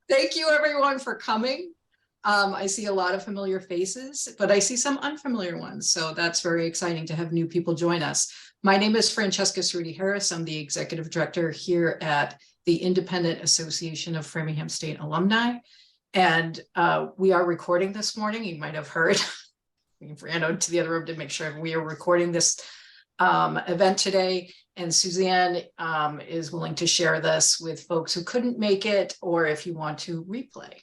Thank you everyone for coming. I see a lot of familiar faces, but I see some unfamiliar ones. So that's very exciting to have new people join us. My name is Francesca Cerruti Harris. I'm the executive director here at the Independent Association of Framingham State Alumni. And we are recording this morning. You might have heard. We ran out to the other room to make sure we are recording this event today. And Suzanne is willing to share this with folks who couldn't make it, or if you want to replay.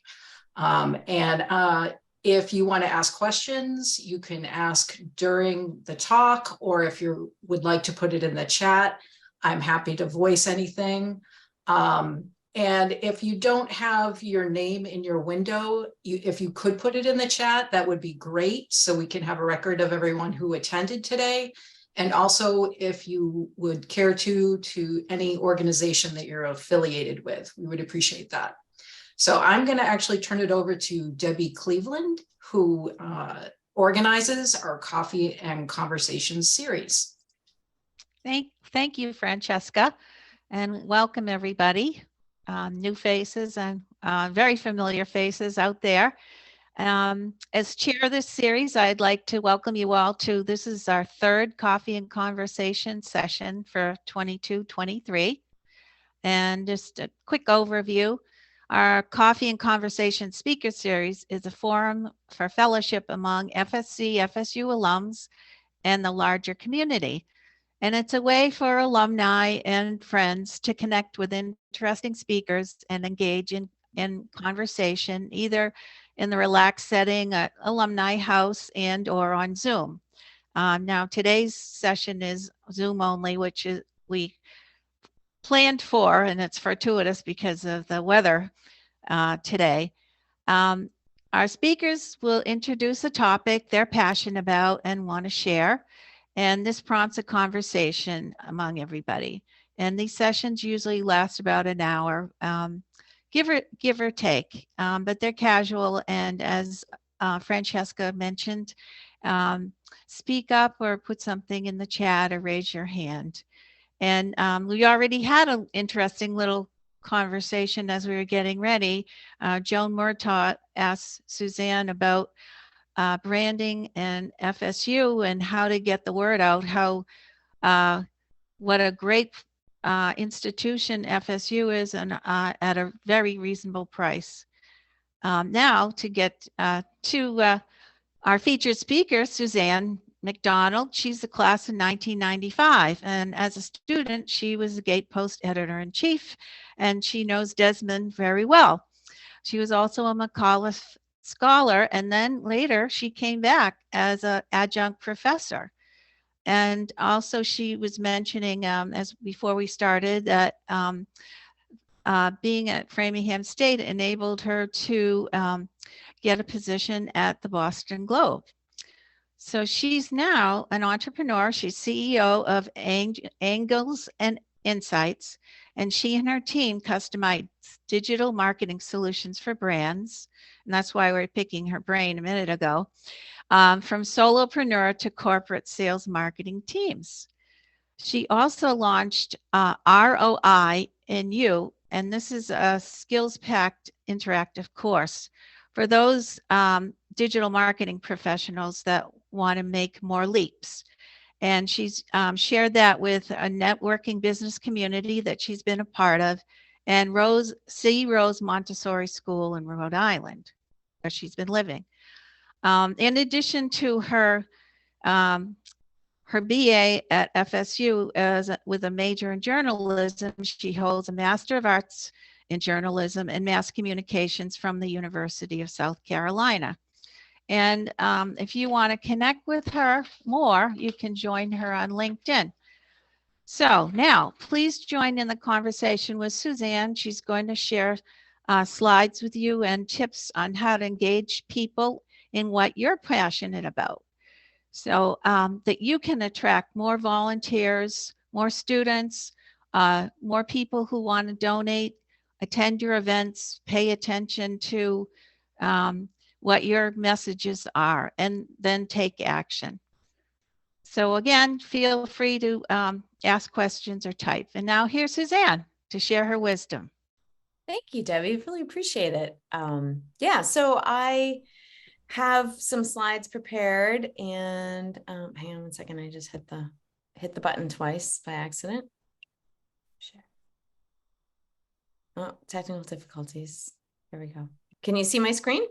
If you want to ask questions, you can ask during the talk, or if you would like to put it in the chat, I'm happy to voice anything. And if you don't have your name in your window, if you could put it in the chat, that would be great. So we can have a record of everyone who attended today. And also, if you would care to any organization that you're affiliated with, we would appreciate that. So I'm going to actually turn it over to Debbie Cleveland, who organizes our Coffee and Conversation series. Thank you, Francesca, and welcome everybody. New faces and very familiar faces out there. As chair of this series, I'd like to welcome you all to, this is our third Coffee and Conversation session for 22-23. And just a quick overview, our Coffee and Conversation Speaker Series is a forum for fellowship among FSC, FSU alums and the larger community. And it's a way for alumni and friends to connect with interesting speakers and engage in conversation, either in the relaxed setting at Alumni House and or on Zoom. Now today's session is Zoom only, which is we planned for, and it's fortuitous because of the weather today. Our speakers will introduce a topic they're passionate about and want to share. And this prompts a conversation among everybody. And these sessions usually last about an hour. Give or take, but they're casual. And as Francesca mentioned, speak up or put something in the chat or raise your hand. And we already had an interesting little conversation as we were getting ready. Joan Murtaugh asked Suzanne about branding and FSU and how to get the word out, how what a great institution FSU is, and at a very reasonable price. Now to get to our featured speaker, Suzanne McDonald. She's the class of 1995, and as a student, she was the Gatepost editor-in-chief, and she knows Desmond very well. She was also a McAuliffe scholar, and then later she came back as an adjunct professor. And also she was mentioning, as before we started, that being at Framingham State enabled her to get a position at the Boston Globe. So she's now an entrepreneur. She's CEO of Angles and Insights, and she and her team customize digital marketing solutions for brands. And that's why we're picking her brain a minute ago. From solopreneur to corporate sales marketing teams. She also launched ROI in You, and this is a skills-packed interactive course for those digital marketing professionals that want to make more leaps. And she's shared that with a networking business community that she's been a part of, and Rose Montessori School in Rhode Island, where she's been living. In addition to her BA at FSU with a major in journalism, she holds a Master of Arts in Journalism and Mass Communications from the University of South Carolina. And if you want to connect with her more, you can join her on LinkedIn. So now, please join in the conversation with Suzanne. She's going to share slides with you and tips on how to engage people in what you're passionate about, so that you can attract more volunteers, more students, more people who want to donate, attend your events, pay attention to what your messages are, and then take action. So again, feel free to ask questions or type. And now here's Suzanne to share her wisdom. Thank you, Debbie. Really appreciate it. Yeah, so I have some slides prepared, and hang on one second. I just hit the button twice by accident. Share. Oh, technical difficulties. There we go. Can you see my screen?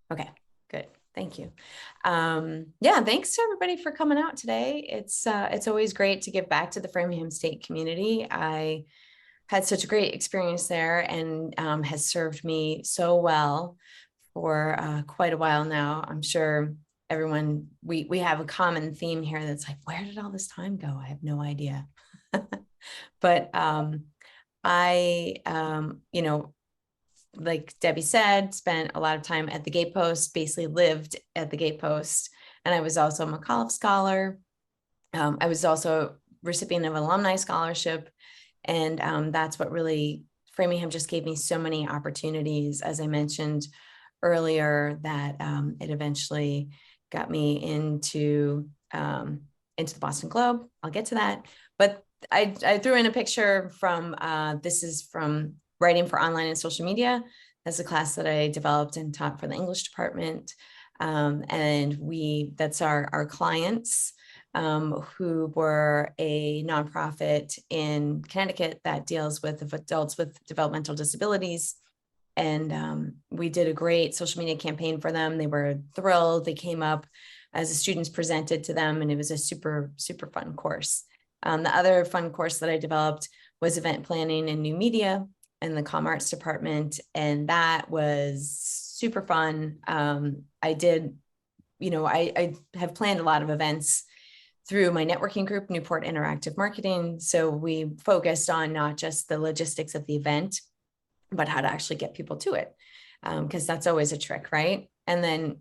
Okay, good. Thank you. Yeah, thanks to everybody for coming out today. It's always great to give back to the Framingham State community. I had such a great experience there, and has served me so well for quite a while now. I'm sure everyone, we have a common theme here that's like, where did all this time go? I have no idea. But you know, like Debbie said, spent a lot of time at the Gatepost, basically lived at the Gatepost. And I was also a McAuliffe Scholar. I was also recipient of an Alumni Scholarship. And that's what really, Framingham just gave me so many opportunities, as I mentioned earlier, that it eventually got me into the Boston Globe. I'll get to that. But I threw in a picture from, this is from Writing for Online and Social Media. That's a class that I developed and taught for the English department. And that's our clients, who were a nonprofit in Connecticut that deals with adults with developmental disabilities. And we did a great social media campaign for them. They were thrilled. They came up as the students presented to them, and it was a super, super fun course. The other fun course that I developed was event planning and new media in the comm arts department. And that was super fun. I did, I have planned a lot of events through my networking group, Newport Interactive Marketing. So we focused on not just the logistics of the event, but how to actually get people to it. Because that's always a trick, right? And then,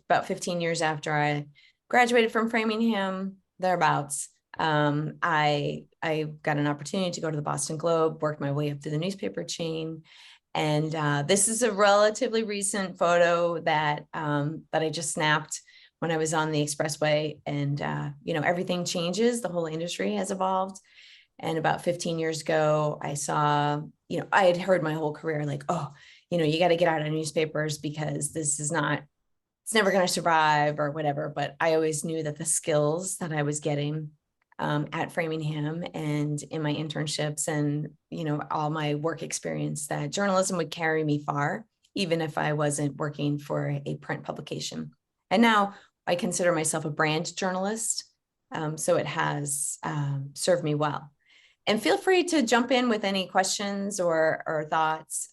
about 15 years after I graduated from Framingham, thereabouts, I got an opportunity to go to the Boston Globe, worked my way up through the newspaper chain. And this is a relatively recent photo that I just snapped when I was on the expressway. And everything changes. The whole industry has evolved. And about 15 years ago, I saw, I had heard my whole career like, oh, you got to get out of newspapers because it's never going to survive or whatever. But I always knew that the skills that I was getting at Framingham and in my internships and, all my work experience, that journalism would carry me far, even if I wasn't working for a print publication. And now I consider myself a brand journalist. So it has served me well. And feel free to jump in with any questions or thoughts.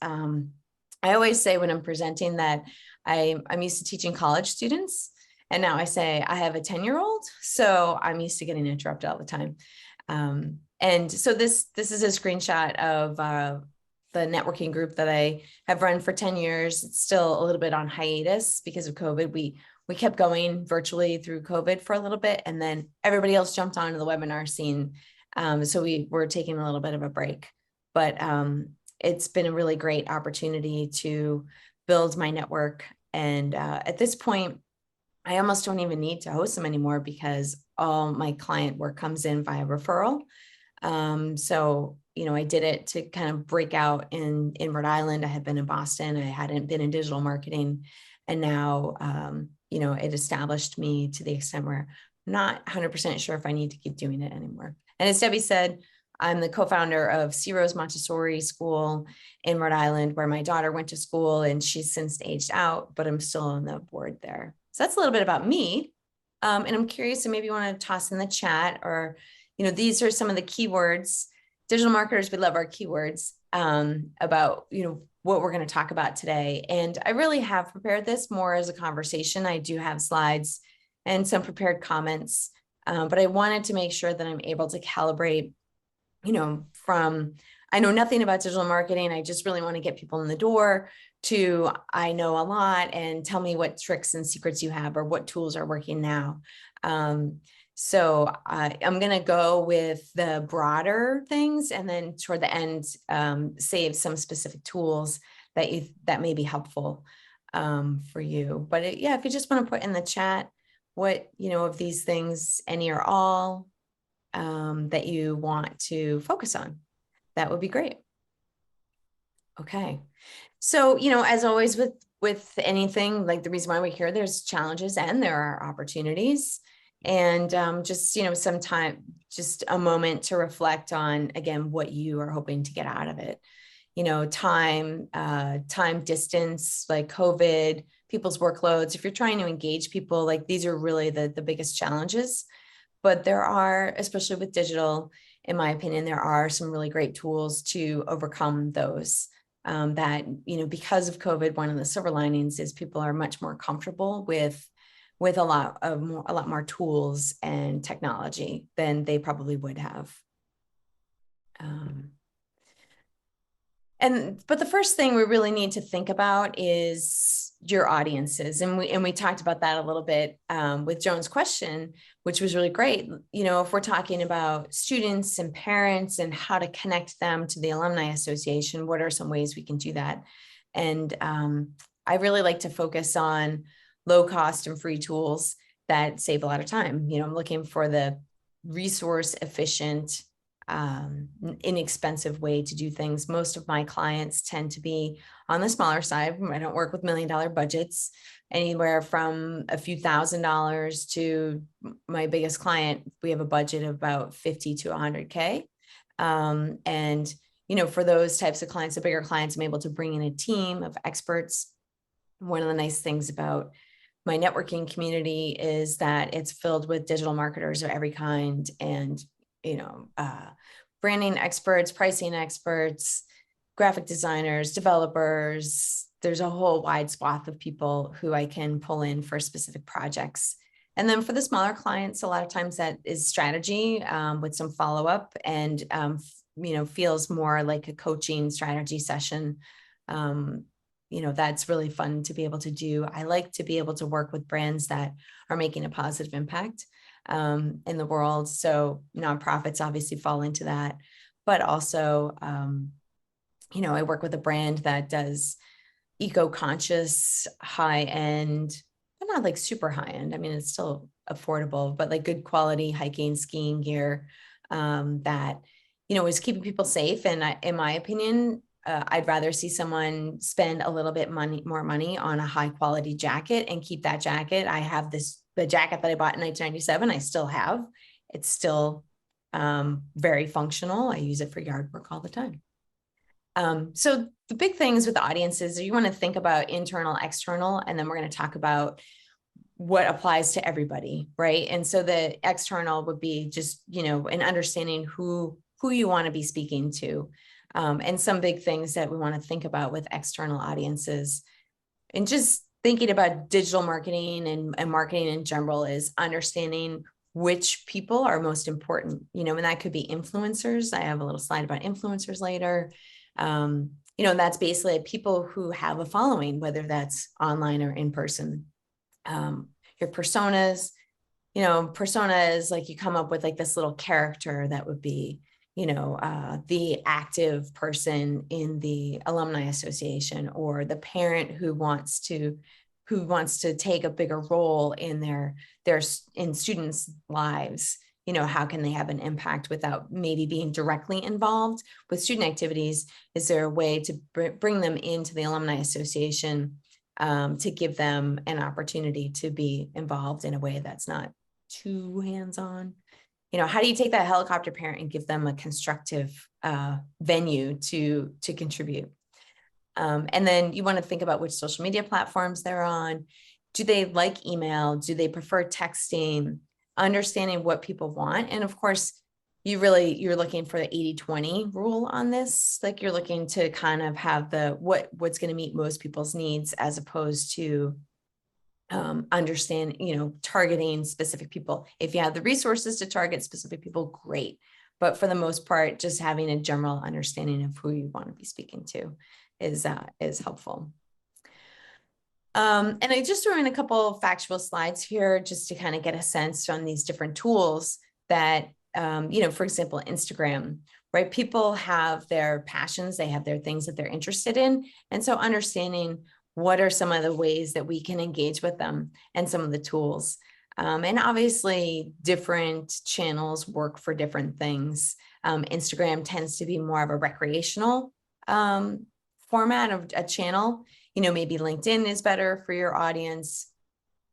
I always say when I'm presenting that I'm used to teaching college students. And now I say I have a 10-year-old, so I'm used to getting interrupted all the time. And so this is a screenshot of the networking group that I have run for 10 years. It's still a little bit on hiatus because of COVID. We kept going virtually through COVID for a little bit, and then everybody else jumped onto the webinar scene. So we were taking a little bit of a break, but it's been a really great opportunity to build my network. And at this point, I almost don't even need to host them anymore because all my client work comes in via referral. So, I did it to kind of break out in Rhode Island. I had been in Boston. I hadn't been in digital marketing. And now, it established me to the extent where I'm not 100% sure if I need to keep doing it anymore. And as Debbie said, I'm the co-founder of Ciro's Montessori School in Rhode Island, where my daughter went to school, and she's since aged out, but I'm still on the board there. So that's a little bit about me. And I'm curious, so maybe you want to toss in the chat, or, these are some of the keywords. Digital marketers, we love our keywords about, what we're going to talk about today. And I really have prepared this more as a conversation. I do have slides and some prepared comments, but I wanted to make sure that I'm able to calibrate, from I know nothing about digital marketing. I just really want to get people in the door, to I know a lot, and tell me what tricks and secrets you have or what tools are working now. So I'm going to go with the broader things, and then toward the end, save some specific tools that may be helpful for you. But if you just want to put in the chat what, of these things, any or all, that you want to focus on, that would be great. Okay. So, as always with anything, like the reason why we're here, there's challenges and there are opportunities. And just, some time, just a moment to reflect on, again, what you are hoping to get out of it. Time, distance, like COVID, people's workloads. If you're trying to engage people, like these are really the biggest challenges. But there are, especially with digital, in my opinion, there are some really great tools to overcome those. That, because of COVID, one of the silver linings is people are much more comfortable with a lot more tools and technology than they probably would have. But the first thing we really need to think about is your audiences. And we talked about that a little bit with Joan's question, which was really great. If we're talking about students and parents and how to connect them to the Alumni Association, what are some ways we can do that? And I really like to focus on low cost and free tools that save a lot of time. I'm looking for the resource efficient, inexpensive way to do things. Most of my clients tend to be on the smaller side. I don't work with $1 million budgets, anywhere from a few $1,000s to my biggest client. We have a budget of about 50 to 100K. And, for those types of clients, the bigger clients, I'm able to bring in a team of experts. One of the nice things about my networking community is that it's filled with digital marketers of every kind, and branding experts, pricing experts, graphic designers, developers. There's a whole wide swath of people who I can pull in for specific projects. And then for the smaller clients, a lot of times that is strategy with some follow-up, and feels more like a coaching strategy session. That's really fun to be able to do. I like to be able to work with brands that are making a positive impact in the world. So nonprofits obviously fall into that, but also, I work with a brand that does eco-conscious, high-end, but not like super high-end. I mean, it's still affordable, but like good quality hiking, skiing gear that, is keeping people safe. And in my opinion, I'd rather see someone spend a little bit more money on a high quality jacket and keep that jacket. I have the jacket that I bought in 1997. I still have. It's still very functional. I use it for yard work all the time. So the big things with the audiences, you want to think about internal, external, and then we're going to talk about what applies to everybody, right? And so the external would be just, an understanding who you want to be speaking to. And some big things that we want to think about with external audiences, and just thinking about digital marketing and marketing in general, is understanding which people are most important, and that could be influencers. I have a little slide about influencers later. And that's basically people who have a following, whether that's online or in person. Your personas, persona is like you come up with like this little character that would be, the active person in the Alumni Association, or the parent who wants to take a bigger role in in students' lives. How can they have an impact without maybe being directly involved with student activities? Is there a way to bring them into the Alumni Association to give them an opportunity to be involved in a way that's not too hands-on? How do you take that helicopter parent and give them a constructive venue to contribute? And then you want to think about which social media platforms they're on. Do they like email? Do they prefer texting? Understanding what people want. And of course, you're looking for the 80-20 rule on this. Like you're looking to kind of have what's going to meet most people's needs, as opposed to understand, targeting specific people. If you have the resources to target specific people, great. But for the most part, just having a general understanding of who you want to be speaking to is helpful. And I just threw in a couple of factual slides here just to kind of get a sense on these different tools that, for example, Instagram, right? People have their passions, they have their things that they're interested in. And so understanding what are some of the ways that we can engage with them and some of the tools. And obviously different channels work for different things. Instagram tends to be more of a recreational format of a channel, you know, maybe LinkedIn is better for your audience.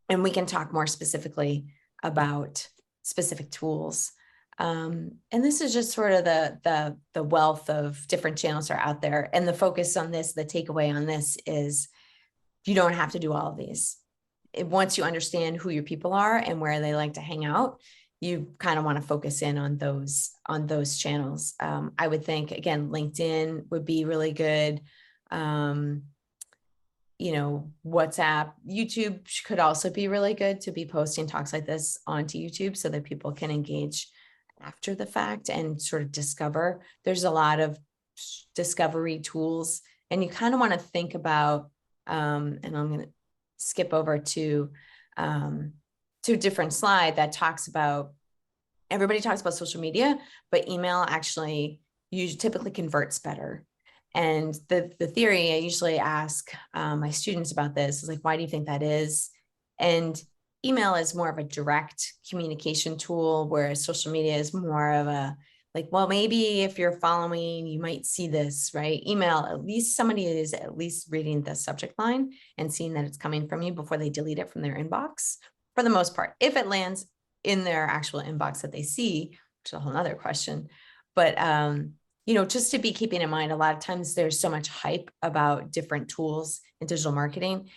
And we can talk more specifically about specific tools. And this is just sort of the wealth of different channels are out there. And the focus on this, the takeaway on this is you don't have to do all of these. Once you understand who your people are and where they like to hang out, you kind of want to focus in on those channels. I would think, again, LinkedIn would be really good. You know, WhatsApp, YouTube could also be really good to be posting talks like this onto YouTube so that people can engage after the fact and sort of discover. There's a lot of discovery tools, and you kind of want to think about, and I'm going to skip over to a different slide that talks about, everybody talks about social media, but email actually usually typically converts better. And the theory, I usually ask my students about this, is like, why do you think that is? And email is more of a direct communication tool, whereas social media is more of a, like, well, maybe if you're following, you might see this, right? Email, at least somebody is at least reading the subject line and seeing that it's coming from you before they delete it from their inbox, for the most part. If it lands in their actual inbox that they see, which is a whole nother question. But you know, just to be keeping in mind, a lot of times there's so much hype about different tools in digital marketing.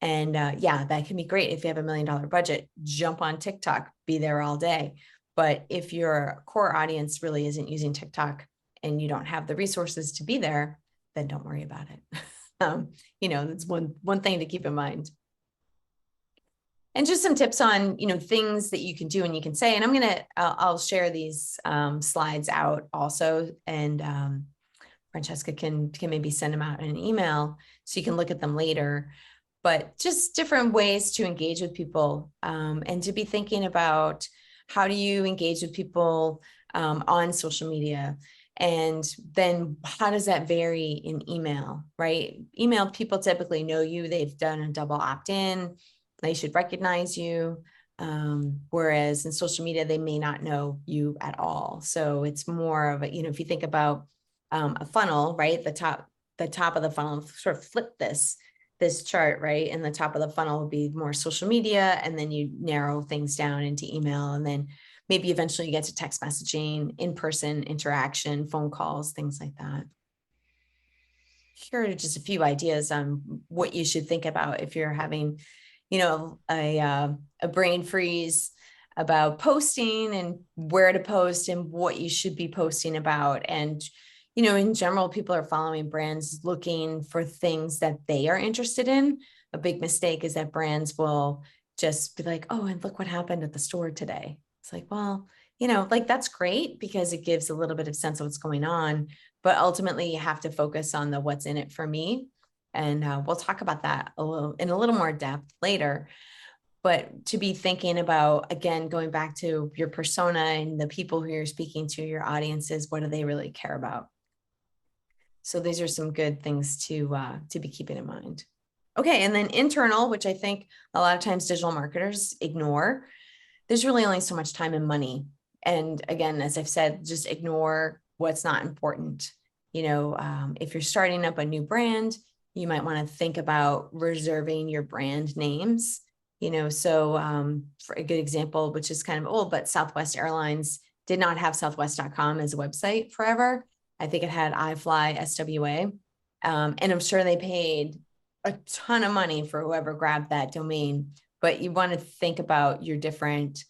And yeah, that can be great. If you have $1 million budget, jump on TikTok, be there all day. But if your core audience really isn't using TikTok and you don't have the resources to be there, then don't worry about it. You know, that's one thing to keep in mind. And just some tips on, you know, things that you can do and you can say, and I'll share these slides out also. And Francesca can maybe send them out in an email so you can look at them later. But just different ways to engage with people and to be thinking about, how do you engage with people on social media? And then how does that vary in email, right? Email, people typically know you, they've done a double opt-in, they should recognize you. Whereas in social media, they may not know you at all. So it's more of a, you know, if you think about a funnel, right? The top of the funnel, sort of flip this chart, right? And the top of the funnel will be more social media. And then you narrow things down into email. And then maybe eventually you get to text messaging, in-person interaction, phone calls, things like that. Here are just a few ideas on what you should think about if you're having, you know, a brain freeze about posting and where to post and what you should be posting about. And, you know, in general, people are following brands looking for things that they are interested in. A big mistake is that brands will just be like, oh, and look what happened at the store today. It's like, well, you know, like that's great because it gives a little bit of sense of what's going on, but ultimately you have to focus on the what's in it for me. And we'll talk about that in a little more depth later. But to be thinking about, again, going back to your persona and the people who you're speaking to, your audiences, what do they really care about? So these are some good things to be keeping in mind. Okay, and then internal, which I think a lot of times digital marketers ignore. There's really only so much time and money. And again, as I've said, just ignore what's not important. You know, if you're starting up a new brand, you might want to think about reserving your brand names. You know, so for a good example, which is kind of old, but Southwest Airlines did not have southwest.com as a website forever. I think it had iFly SWA. And I'm sure they paid a ton of money for whoever grabbed that domain. But you want to think about your different,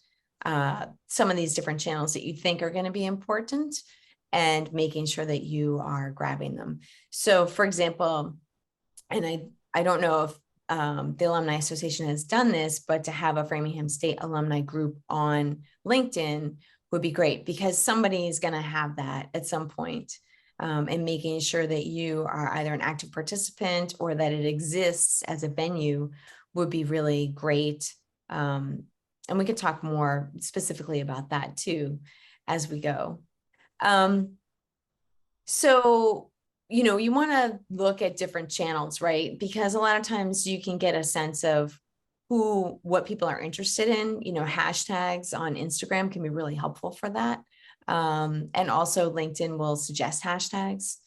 some of these different channels that you think are going to be important and making sure that you are grabbing them. So for example, and I don't know if the Alumni Association has done this, but to have a Framingham State alumni group on LinkedIn would be great because somebody is going to have that at some point. And making sure that you are either an active participant or that it exists as a venue would be really great. And we could talk more specifically about that too as we go. So, you know, you want to look at different channels, right? Because a lot of times you can get a sense of what people are interested in. You know, hashtags on Instagram can be really helpful for that. And also LinkedIn will suggest hashtags.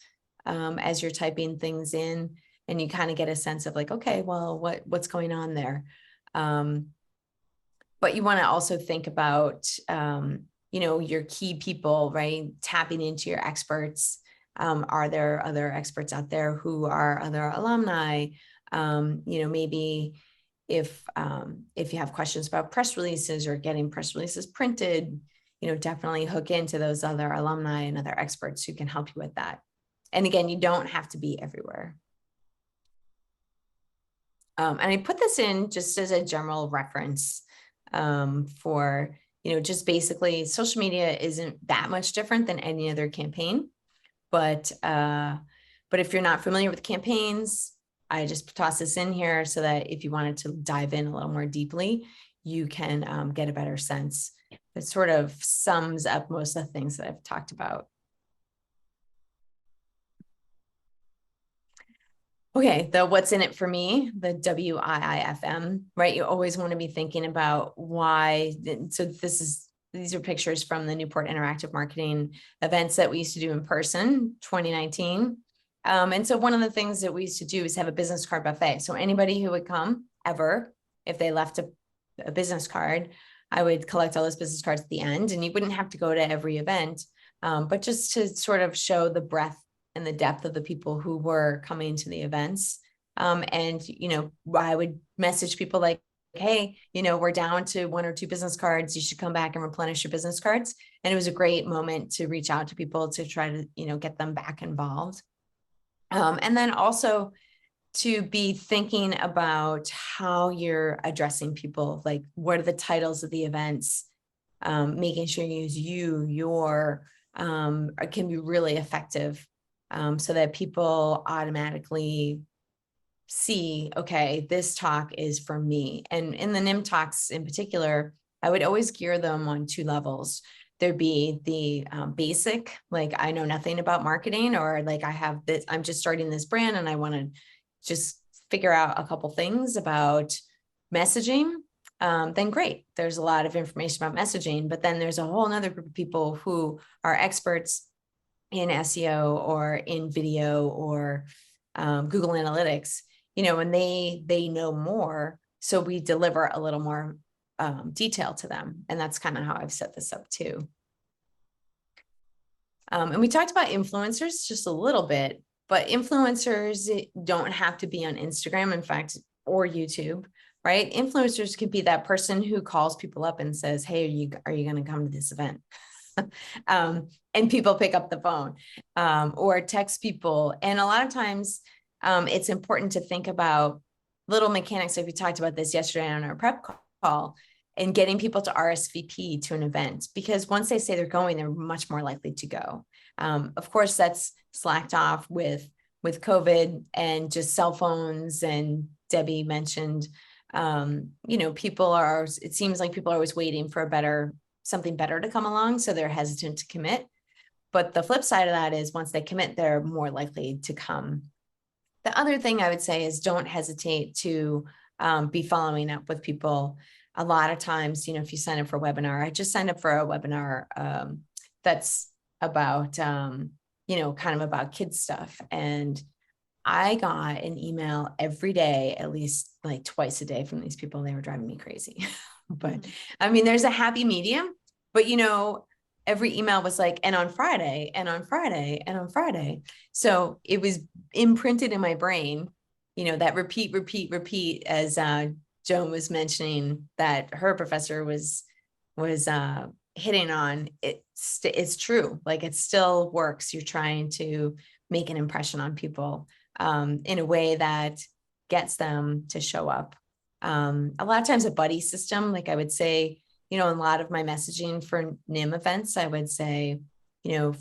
as you're typing things in, and you kind of get a sense of like, okay, well, what's going on there? But you want to also think about, your key people, right? Tapping into your experts. Are there other experts out there who are other alumni? Maybe if you have questions about press releases or getting press releases printed, definitely hook into those other alumni and other experts who can help you with that. And again, you don't have to be everywhere. And I put this in just as a general reference for, just basically social media isn't that much different than any other campaign. But if you're not familiar with campaigns, I just toss this in here so that if you wanted to dive in a little more deeply, you can get a better sense. It sort of sums up most of the things that I've talked about. Okay, the what's in it for me, the WIIFM, right? You always want to be thinking about why. So these are pictures from the Newport Interactive Marketing events that we used to do in person, 2019. And so one of the things that we used to do is have a business card buffet. So anybody who would come ever, if they left a business card, I would collect all those business cards at the end, and you wouldn't have to go to every event, but just to sort of show the breadth and the depth of the people who were coming to the events. And, I would message people like, hey, we're down to 1 or 2 business cards. You should come back and replenish your business cards. And it was a great moment to reach out to people to try to, get them back involved. And then also to be thinking about how you're addressing people, like what are the titles of the events, making sure you use your can be really effective. So that people automatically see, okay, this talk is for me. And in the NIM talks in particular, I would always gear them on 2 levels. There'd be the basic, like I know nothing about marketing, or like I have this, I'm just starting this brand and I want to just figure out a couple things about messaging. Then great. There's a lot of information about messaging, but then there's a whole nother group of people who are experts in SEO or in video or Google Analytics, and they know more. So we deliver a little more detail to them. And that's kind of how I've set this up too. And we talked about influencers just a little bit, but influencers don't have to be on Instagram, in fact, or YouTube, right? Influencers could be that person who calls people up and says, hey, are you going to come to this event? And people pick up the phone or text people. And a lot of times it's important to think about little mechanics. Like we talked about this yesterday on our prep call, and getting people to RSVP to an event, because once they say they're going, they're much more likely to go. Of course, that's slacked off with COVID and just cell phones. And Debbie mentioned, it seems like people are always waiting for something better to come along. So they're hesitant to commit. But the flip side of that is once they commit, they're more likely to come. The other thing I would say is don't hesitate to be following up with people. A lot of times, if you sign up for a webinar, I just signed up for a webinar that's about, kind of about kids stuff. And I got an email every day, at least like twice a day from these people. They were driving me crazy. But I mean, there's a happy medium, but every email was like, and on Friday, and on Friday, and on Friday. So it was imprinted in my brain, that repeat, as Joan was mentioning that her professor was hitting on. It's true. Like it still works. You're trying to make an impression on people in a way that gets them to show up. A lot of times a buddy system, like I would say, in a lot of my messaging for NIM events, I would say, who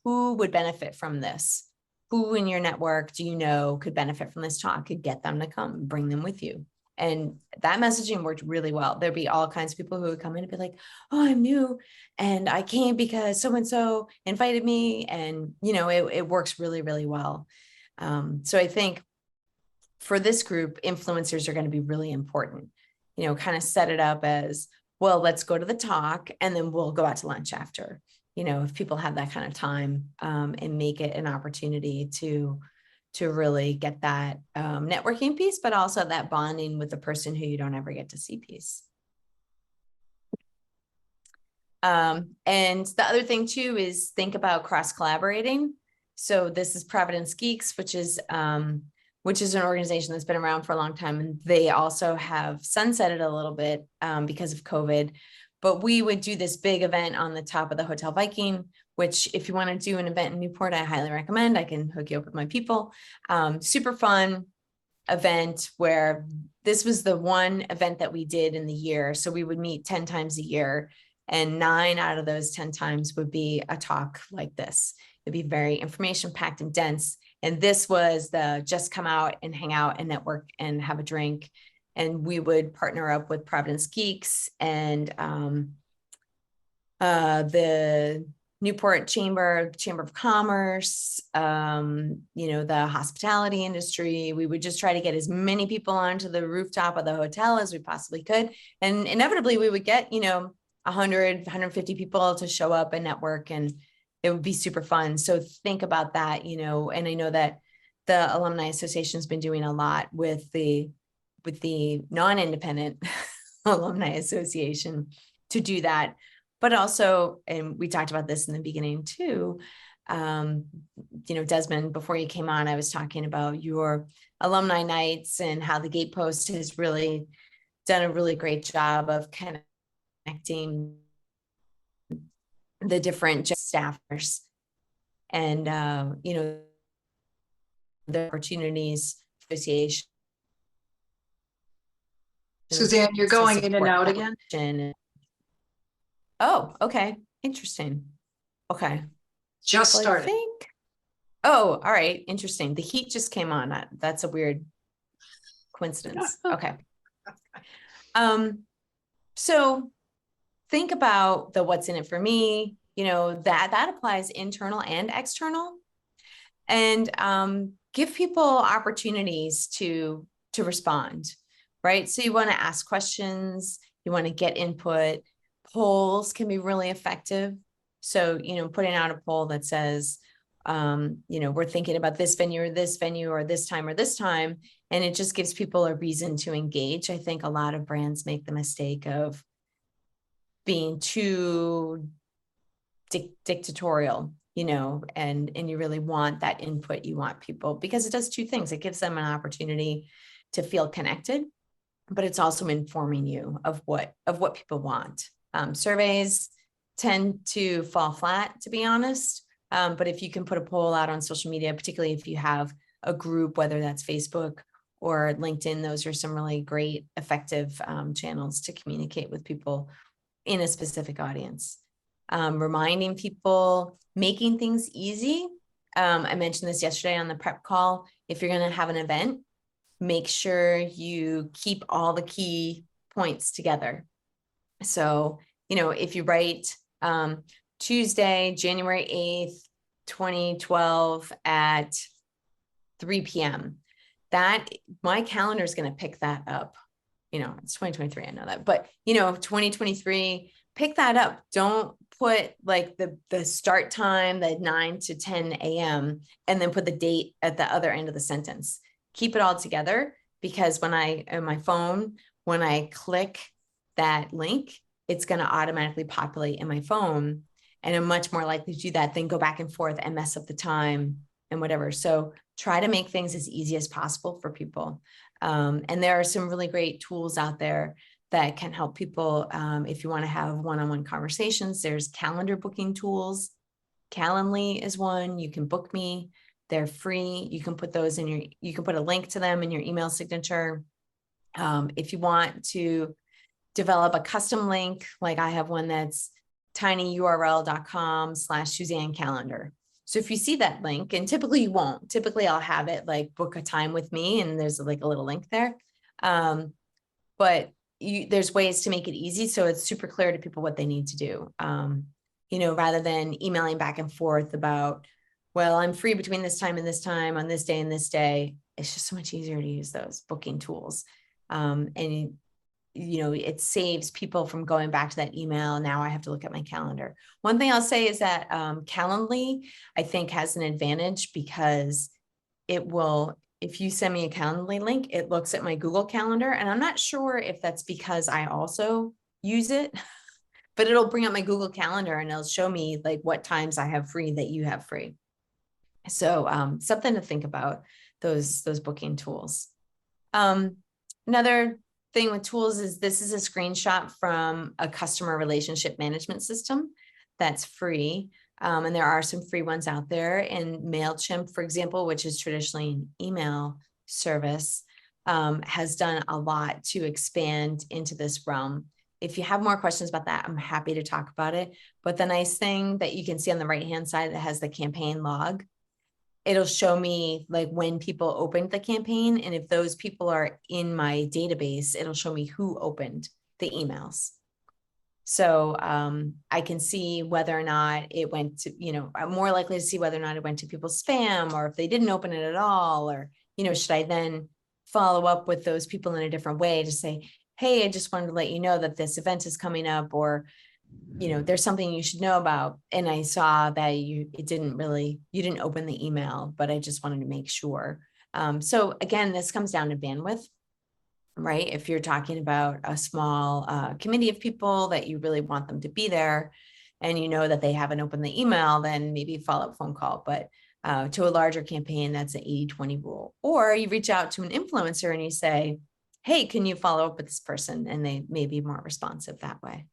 would benefit from this? Who in your network do you know could benefit from this talk? Could get them to come, bring them with you. And that messaging worked really well. There'd be all kinds of people who would come in and be like, oh, I'm new and I came because so-and-so invited me. And, it works really, really well. So I think for this group, influencers are going to be really important, kind of set it up as, well, let's go to the talk and then we'll go out to lunch after, you know, if people have that kind of time, and make it an opportunity to really get that networking piece, but also that bonding with the person who you don't ever get to see piece. And the other thing too is think about cross collaborating. So this is Providence Geeks, which is an organization that's been around for a long time, and they also have sunsetted a little bit because of COVID. But we would do this big event on the top of the Hotel Viking, which if you want to do an event in Newport, I highly recommend. I can hook you up with my people. Super fun event where this was the one event that we did in the year. So we would meet 10 times a year, and 9 out of those 10 times would be a talk like this. It'd be very information packed and dense. And this was the just come out and hang out and network and have a drink. And we would partner up with Providence Geeks and the Newport Chamber of Commerce, you know, the hospitality industry. We would just try to get as many people onto the rooftop of the hotel as we possibly could. And inevitably we would get, you know, 100, 150 people to show up and network, and it would be super fun. So think about that, you know, and I know that the Alumni Association has been doing a lot with the non-independent Alumni Association to do that. But also, and we talked about this in the beginning too, you know, Desmond, before you came on, I was talking about your alumni nights and how the Gatepost has really done a really great job of connecting the different staffers and, you know, the opportunities association. Suzanne, you're going in and out again. Oh, okay. Interesting. Okay. Just Well, started. I think. Oh, all right. Interesting. The heat just came on. That's a weird coincidence. Okay. So think about the what's in it for me, you know, that applies internal and external, and give people opportunities to respond, right? So you want to ask questions, you want to get input. Polls can be really effective. So, you know, putting out a poll that says, you know, we're thinking about this venue or this venue or this time or this time. And it just gives people a reason to engage. I think a lot of brands make the mistake of being too dictatorial, you know, and you really want that input. You want people, because it does two things. It gives them an opportunity to feel connected, but it's also informing you of what people want. Surveys tend to fall flat, to be honest. But if you can put a poll out on social media, particularly if you have a group, whether that's Facebook or LinkedIn, those are some really great, effective channels to communicate with people in a specific audience. Reminding people, making things easy. I mentioned this yesterday on the prep call. If you're going to have an event, make sure you keep all the key points together. So, you know, if you write Tuesday, January 8th, 2012 at 3 p.m., that my calendar is going to pick that up. You know, it's 2023. I know that, but you know, 2023, pick that up. Don't put like the start time, the 9 to 10 a.m. and then put the date at the other end of the sentence. Keep it all together, because when on my phone, when I click that link, it's going to automatically populate in my phone, and I'm much more likely to do that than go back and forth and mess up the time and whatever. So try to make things as easy as possible for people. And there are some really great tools out there that can help people. If you want to have one-on-one conversations, there's calendar booking tools. Calendly is one. You can book me. They're free. You can put those you can put a link to them in your email signature. If you want to develop a custom link, like I have one that's tinyurl.com/Suzanne calendar. So if you see that link, and typically you won't, typically I'll have it like book a time with me and there's like a little link there. But there's ways to make it easy, so it's super clear to people what they need to do. You know, rather than emailing back and forth about, well, I'm free between this time and this time on this day and this day. It's just so much easier to use those booking tools. And it saves people from going back to that email. Now I have to look at my calendar. One thing I'll say is that Calendly, I think, has an advantage because it will, if you send me a Calendly link, it looks at my Google Calendar. And I'm not sure if that's because I also use it, but it'll bring up my Google Calendar and it'll show me like what times I have free that you have free. So something to think about, those booking tools. Another thing with tools is this is a screenshot from a customer relationship management system that's free. And there are some free ones out there. And MailChimp, for example, which is traditionally an email service, has done a lot to expand into this realm. If you have more questions about that, I'm happy to talk about it. But the nice thing that you can see on the right-hand side that has the campaign log, it'll show me like when people opened the campaign. And if those people are in my database, it'll show me who opened the emails. So I can see whether or not it went to, I'm more likely to see whether or not it went to people's spam, or if they didn't open it at all, or, should I then follow up with those people in a different way to say, hey, I just wanted to let you know that this event is coming up, or, there's something you should know about. And I saw that you didn't open the email, but I just wanted to make sure. So again, this comes down to bandwidth, right? If you're talking about a small committee of people that you really want them to be there and you know that they haven't opened the email, then maybe follow-up phone call. But to a larger campaign, that's an 80-20 rule. Or you reach out to an influencer and you say, hey, can you follow up with this person? And they may be more responsive that way.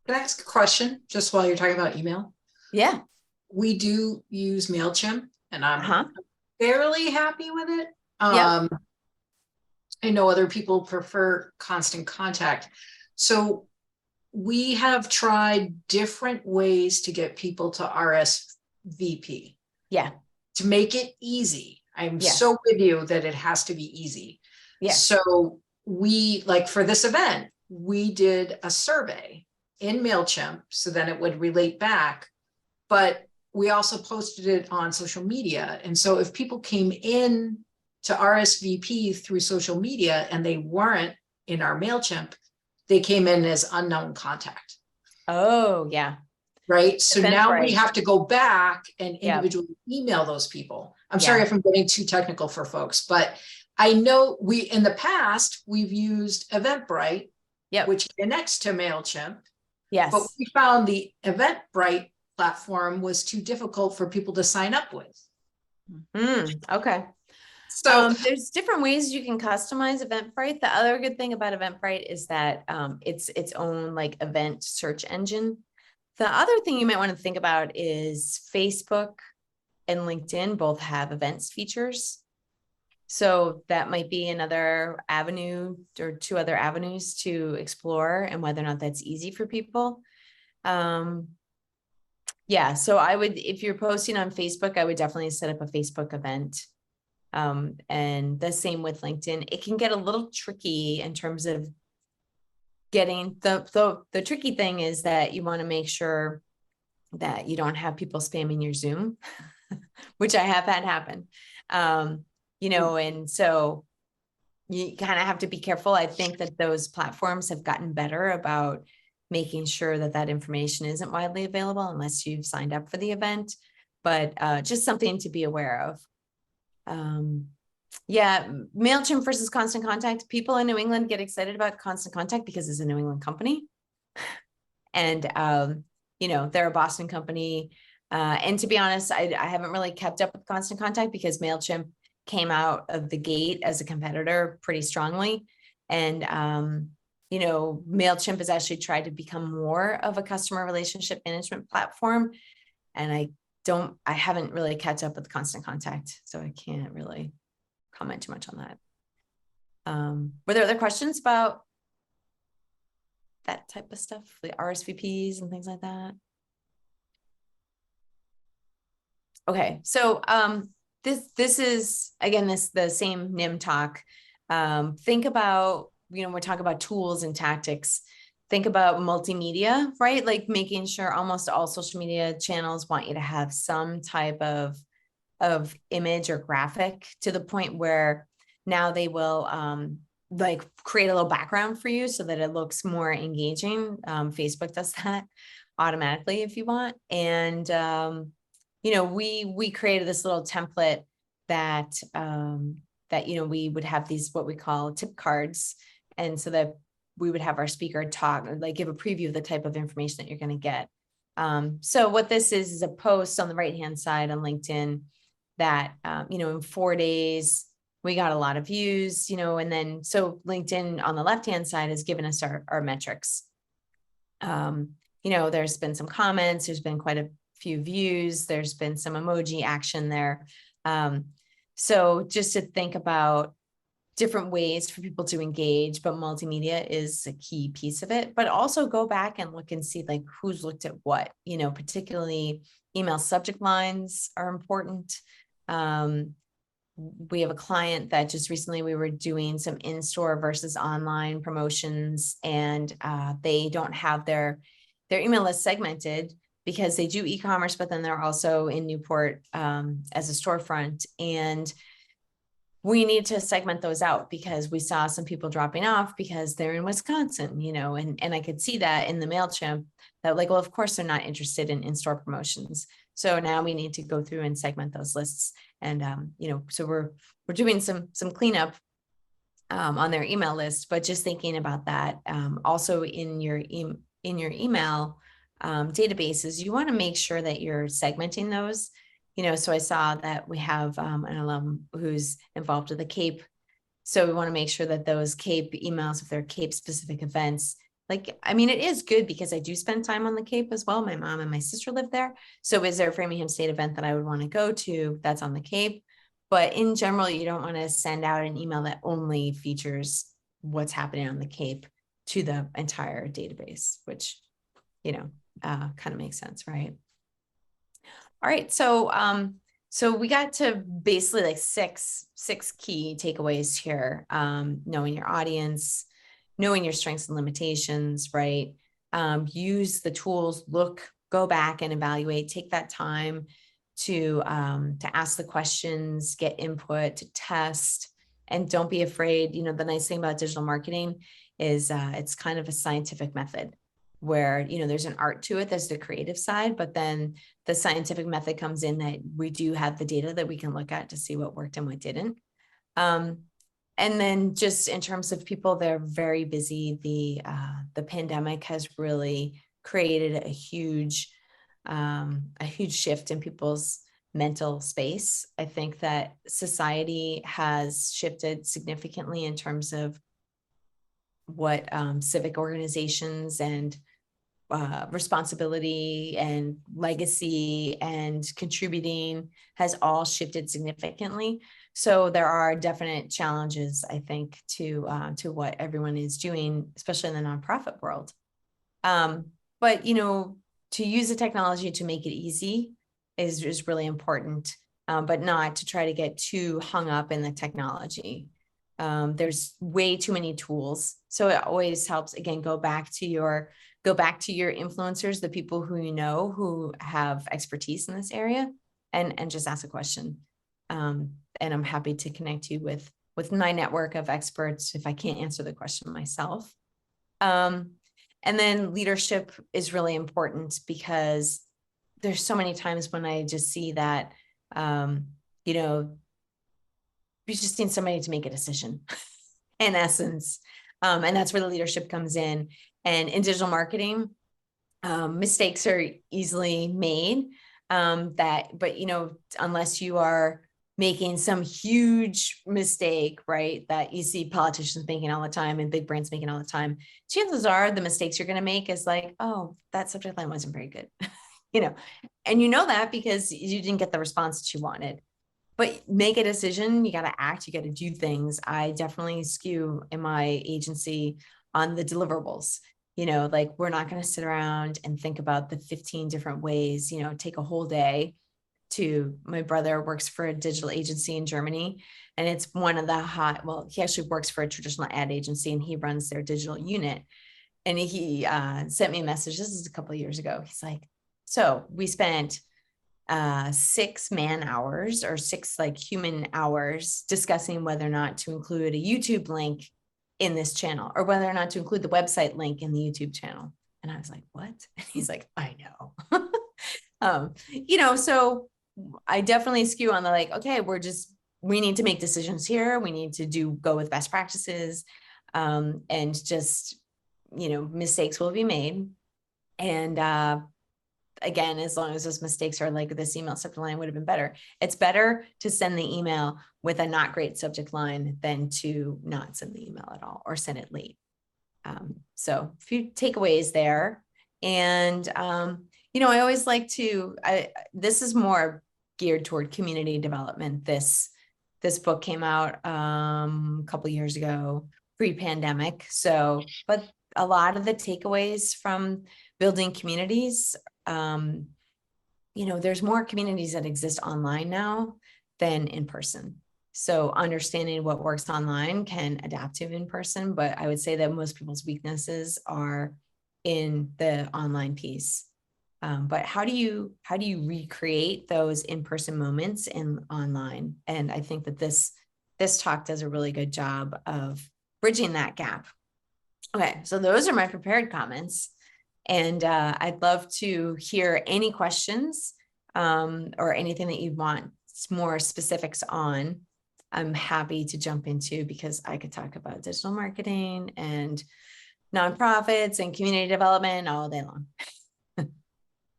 Can I ask a question just while you're talking about email? Yeah. We do use MailChimp and I'm Uh-huh. fairly happy with it. Yep. I know other people prefer Constant Contact. So we have tried different ways to get people to RSVP. Yeah. To make it easy. I'm Yeah. so with you that it has to be easy. Yeah. So we, like for this event, we did a survey in MailChimp so then it would relate back, but we also posted it on social media. And so if people came in to RSVP through social media and they weren't in our MailChimp, they came in as unknown contact. Oh, yeah. Right. So now we Eventbrite. have to go back and Yep. individually email those people. I'm Yeah. sorry if I'm getting too technical for folks, but I know in the past, we've used Eventbrite, Yep. which connects to MailChimp. Yes. But we found the Eventbrite platform was too difficult for people to sign up with. Okay. So there's different ways you can customize Eventbrite. The other good thing about Eventbrite is that it's its own like event search engine. The other thing you might want to think about is Facebook and LinkedIn both have events features. So that might be another avenue or two other avenues to explore and whether or not that's easy for people. Yeah, so I would, if you're posting on Facebook, I would definitely set up a Facebook event. And the same with LinkedIn. It can get a little tricky in terms of getting the tricky thing is that you want to make sure that you don't have people spamming your Zoom, which I have had happen. And so you kind of have to be careful. I think that those platforms have gotten better about making sure that that information isn't widely available unless you've signed up for the event, but just something to be aware of. Yeah, MailChimp versus Constant Contact. People in New England get excited about Constant Contact because it's a New England company. And, they're a Boston company. And to be honest, I haven't really kept up with Constant Contact because MailChimp came out of the gate as a competitor pretty strongly. And, MailChimp has actually tried to become more of a customer relationship management platform. And I haven't really kept up with Constant Contact, so I can't really comment too much on that. Were there other questions about that type of stuff, the RSVPs and things like that? Okay, so this is again the same NIM talk. Think about, we're talking about tools and tactics. Think about multimedia, right? Like making sure almost all social media channels want you to have some type of image or graphic to the point where now they will like create a little background for you so that it looks more engaging. Facebook does that automatically if you want. And, you know, we created this little template that, you know, we would have these, what we call tip cards. And so that we would have our speaker talk, like give a preview of the type of information that you're going to get. So what this is a post on the right-hand side on LinkedIn that, you know, in 4 days, we got a lot of views, you know, and then, so LinkedIn on the left-hand side has given us our metrics. You know, there's been some comments, there's been quite a few views, there's been some emoji action there. So just to think about different ways for people to engage, but multimedia is a key piece of it, but also go back and look and see like who's looked at what, you know, particularly email subject lines are important. We have a client that just recently we were doing some in-store versus online promotions, and they don't have their email list segmented because they do e-commerce, but then they're also in Newport as a storefront. And we need to segment those out because we saw some people dropping off because they're in Wisconsin, you know, and I could see that in the MailChimp that like, well, of course they're not interested in in-store promotions. So now we need to go through and segment those lists. And, you know, so we're doing some cleanup on their email list, but just thinking about that. Also in your email databases, you want to make sure that you're segmenting those. You know, so I saw that we have an alum who's involved with the CAPE. So we want to make sure that those CAPE emails, if they're CAPE specific events, like, I mean, it is good because I do spend time on the Cape as well. My mom and my sister live there. So is there a Framingham State event that I would want to go to that's on the Cape? But in general, you don't want to send out an email that only features what's happening on the Cape to the entire database, which, you know, kind of makes sense, right? All right, so so we got to basically like six key takeaways here. Knowing your audience, knowing your strengths and limitations, right? Use the tools, go back and evaluate, take that time to ask the questions, get input, to test, and don't be afraid. You know, the nice thing about digital marketing is it's kind of a scientific method where, you know, there's an art to it, there's the creative side, but then the scientific method comes in that we do have the data that we can look at to see what worked and what didn't. And then just in terms of people, they're very busy. The pandemic has really created a huge shift in people's mental space. I think that society has shifted significantly in terms of what civic organizations and responsibility and legacy and contributing has all shifted significantly. So there are definite challenges, I think, to what everyone is doing, especially in the nonprofit world. But, you know, to use the technology to make it easy is really important, but not to try to get too hung up in the technology. There's way too many tools. So it always helps, again, go back to your influencers, the people who you know who have expertise in this area, and just ask a question. And I'm happy to connect you with my network of experts if I can't answer the question myself. And then leadership is really important because there's so many times when I just see that, you know, you just need somebody to make a decision in essence. And that's where the leadership comes in. And in digital marketing, mistakes are easily made. But, you know, unless you are making some huge mistake, right, that you see politicians making all the time and big brands making all the time, chances are the mistakes you're going to make is like, oh, that subject line wasn't very good, you know, and you know that because you didn't get the response that you wanted. But make a decision, you got to act, you got to do things. I definitely skew in my agency on the deliverables. You know, like we're not going to sit around and think about the 15 different ways, you know, take a whole day my brother works for a digital agency in Germany, and it's one of the he actually works for a traditional ad agency and he runs their digital unit. And he sent me a message, this is a couple of years ago. He's like, so we spent 6 man hours or 6 like human hours discussing whether or not to include a YouTube link in this channel, or whether or not to include the website link in the YouTube channel. And I was like, what? And he's like, I know. You know, so I definitely skew on the like, okay, we need to make decisions here. We need to go with best practices, and just, you know, mistakes will be made. And, again, as long as those mistakes are like this email subject line would have been better. It's better to send the email with a not great subject line than to not send the email at all or send it late. So a few takeaways there. And, you know, I always like to, this is more geared toward community development. This book came out a couple years ago, pre-pandemic. So, but a lot of the takeaways from building communities, you know, there's more communities that exist online now than in person. So understanding what works online can adapt to in person, but I would say that most people's weaknesses are in the online piece. But how do you recreate those in-person moments in online? And I think that this talk does a really good job of bridging that gap. Okay, so those are my prepared comments. And I'd love to hear any questions or anything that you want more specifics on. I'm happy to jump into, because I could talk about digital marketing and nonprofits and community development all day long.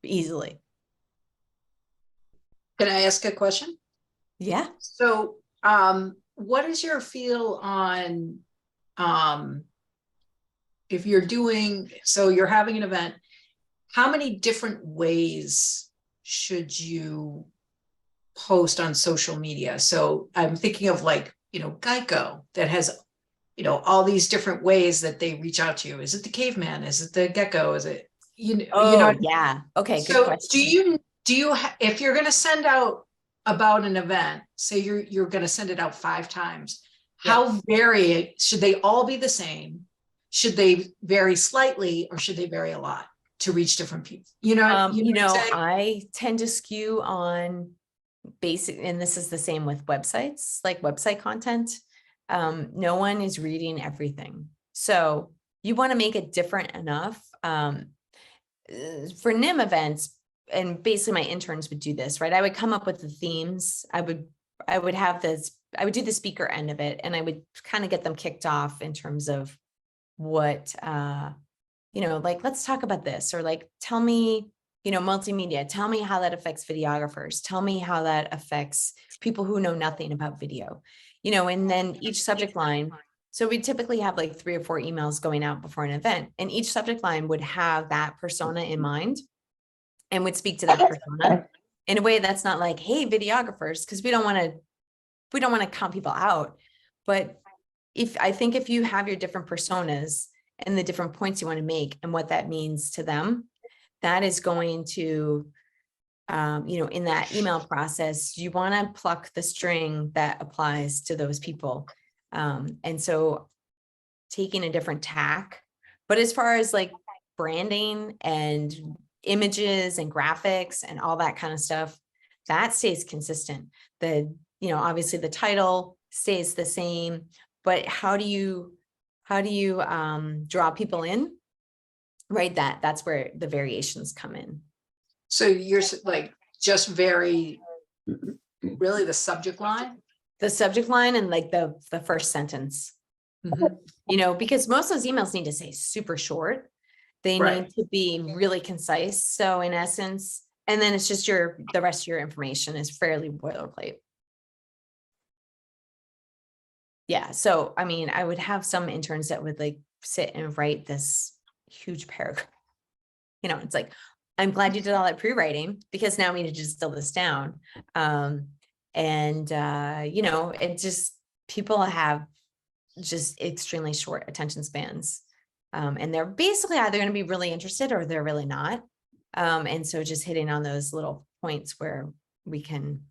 Easily. Can I ask a question? Yeah. So, what is your feel on, if you're you're having an event, how many different ways should you post on social media? So I'm thinking of like, you know, Geico that has, you know, all these different ways that they reach out to you. Is it the caveman? Is it the gecko? Is it, you know? Yeah. Okay. Good So question. do you, if you're going to send out about an event, say you're going to send it out 5 times, how should they all be the same? Should they vary slightly, or should they vary a lot to reach different people? You know, I tend to skew on basic, and this is the same with websites, like website content. No one is reading everything. So you want to make it different enough. For NIM events, and basically my interns would do this, right? I would come up with the themes. I would do the speaker end of it, and I would kind of get them kicked off in terms of what, you know, like, let's talk about this, or like, tell me, you know, multimedia, tell me how that affects videographers, tell me how that affects people who know nothing about video, you know, and then each subject line. So we typically have like 3 or 4 emails going out before an event, and each subject line would have that persona in mind and would speak to that persona in a way that's not like, hey, videographers, because we don't want to count people out. But I think if you have your different personas and the different points you want to make and what that means to them, that is going to, you know, in that email process, you want to pluck the string that applies to those people. And so taking a different tack. But as far as like branding and images and graphics and all that kind of stuff, that stays consistent. You know, obviously the title stays the same, but how do you draw people in? Right. That's where the variations come in. so you're like, just vary really the subject line? The subject line and like the first sentence, you know, because most of those emails need to say super short. They need to be really concise. So in essence, and then it's just the rest of your information is fairly boilerplate. Yeah. So, I mean, I would have some interns that would like sit and write this huge paragraph. You know, it's like, I'm glad you did all that pre-writing, because now we need to distill this down. You know, it just, people have just extremely short attention spans. And they're basically either going to be really interested or they're really not. And so just hitting on those little points where we can,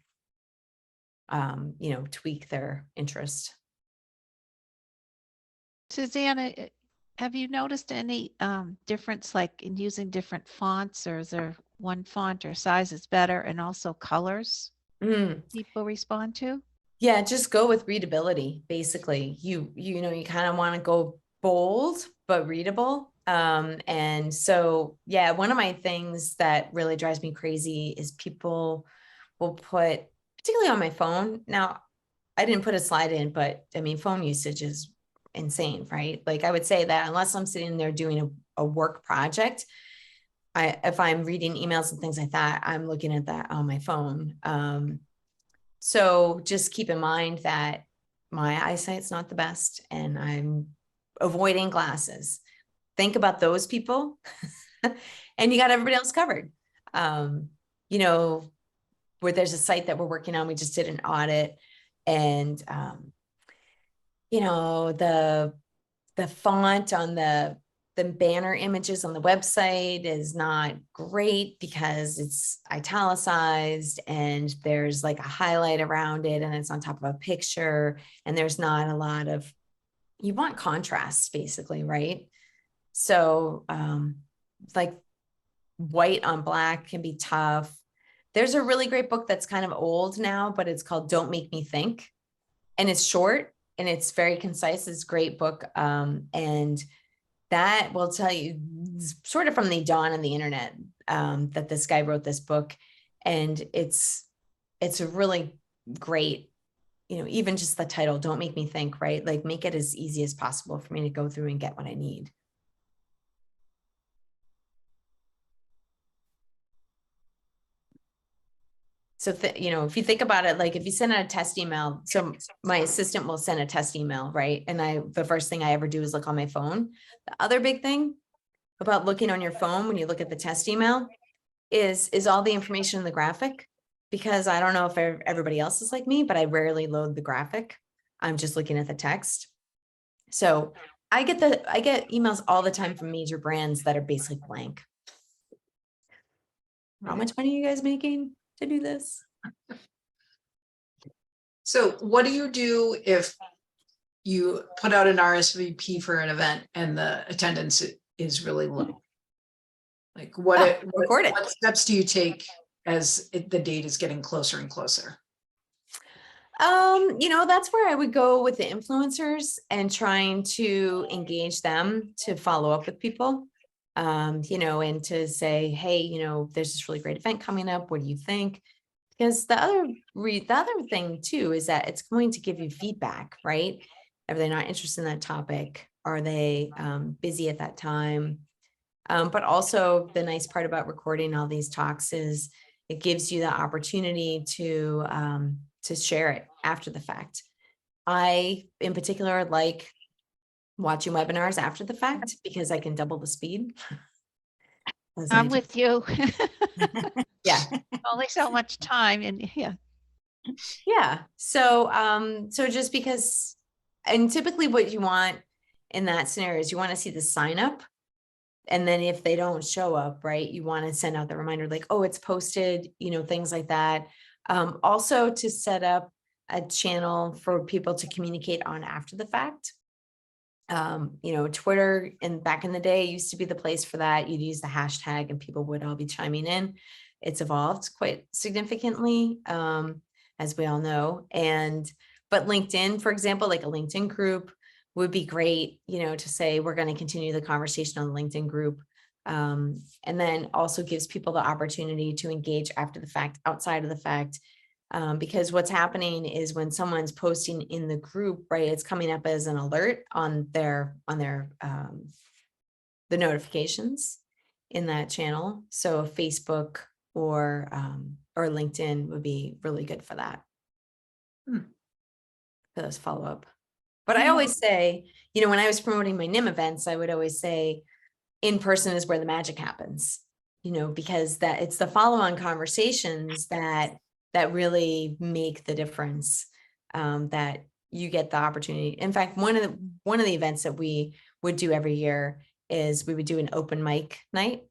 you know, tweak their interest. Suzanne, have you noticed any difference, like in using different fonts, or is there one font or size is better, and also colors people respond to? Yeah, just go with readability. Basically, you know, you kind of want to go bold but readable. And so, yeah, one of my things that really drives me crazy is people will put, particularly on my phone. Now, I didn't put a slide in, but I mean, phone usage is insane, right? Like I would say that unless I'm sitting there doing a work project, if I'm reading emails and things like that, I'm looking at that on my phone. So just keep in mind that my eyesight's not the best and I'm avoiding glasses. Think about those people and you got everybody else covered. You know, where there's a site that we're working on, we just did an audit and, you know, the font on the banner images on the website is not great because it's italicized and there's like a highlight around it and it's on top of a picture and there's not a lot of, you want contrast basically, right? So like white on black can be tough. There's a really great book that's kind of old now, but it's called Don't Make Me Think. And it's short and it's very concise. It's a great book. And that will tell you sort of from the dawn of the internet that this guy wrote this book. And it's a really great, you know, even just the title, Don't Make Me Think, right? Like make it as easy as possible for me to go through and get what I need. So, you know, if you think about it, like if you send out a test email, so my assistant will send a test email, right? And the first thing I ever do is look on my phone. The other big thing about looking on your phone when you look at the test email is all the information in the graphic, because I don't know if everybody else is like me, but I rarely load the graphic. I'm just looking at the text. So I get emails all the time from major brands that are basically blank. How much money are you guys making to do this? So what do you do if you put out an RSVP for an event and the attendance is really low? Like record it. What steps do you take as the date is getting closer and closer? You know, that's where I would go with the influencers and trying to engage them to follow up with people. You know, and to say, hey, you know, there's this really great event coming up. What do you think? Because the other thing too is that it's going to give you feedback, right? Are they not interested in that topic? Are they busy at that time? But also the nice part about recording all these talks is it gives you the opportunity to share it after the fact. I, in particular, like watching webinars after the fact because I can double the speed. I'm with you. Yeah. Only so much time and yeah. Yeah. So, so just because, and typically what you want in that scenario is you want to see the sign up. And then if they don't show up, right, you want to send out the reminder like, oh, it's posted, you know, things like that. Also to set up a channel for people to communicate on after the fact. You know, Twitter and back in the day used to be the place for that. You'd use the hashtag and people would all be chiming in. It's evolved quite significantly, as we all know. But LinkedIn, for example, like a LinkedIn group would be great, you know, to say we're going to continue the conversation on the LinkedIn group. And then also gives people the opportunity to engage after the fact, outside of the fact. Because what's happening is when someone's posting in the group, right, it's coming up as an alert on their the notifications in that channel. So Facebook or LinkedIn would be really good for that. For those follow-up. But I always say, you know, when I was promoting my NIM events, I would always say in person is where the magic happens, you know, because that it's the follow-on conversations that really make the difference, that you get the opportunity. In fact, one of the events that we would do every year is we would do an open mic night.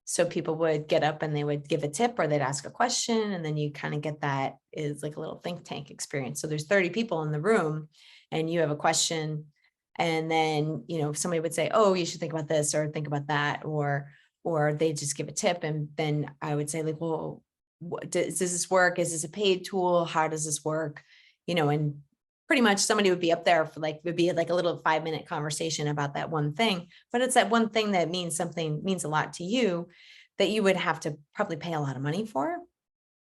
So people would get up and they would give a tip or they'd ask a question. And then you kind of get that is like a little think tank experience. So there's 30 people in the room and you have a question. And then, you know, somebody would say, oh, you should think about this or think about that, or they just give a tip. And then I would say like, well, does this work? Is this a paid tool? How does this work? and pretty much somebody would be up there for would be like a little 5-minute conversation about that one thing, but it's that one thing that means a lot to you, that you would have to probably pay a lot of money for,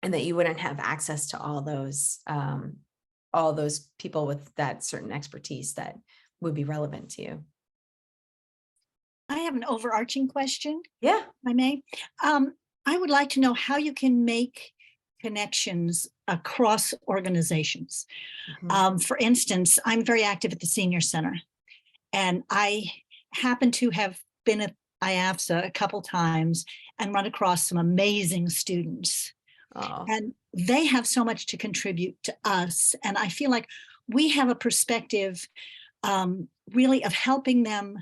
and that you wouldn't have access to all those people with that certain expertise that would be relevant to you. I have an overarching question, Yeah. if I may. I would like to know how you can make connections across organizations. For instance, I'm very active at the Senior Center, and I happen to have been at IAFSA a couple times and run across some amazing students. Oh. And they have so much to contribute to us. And I feel like we have a perspective really of helping them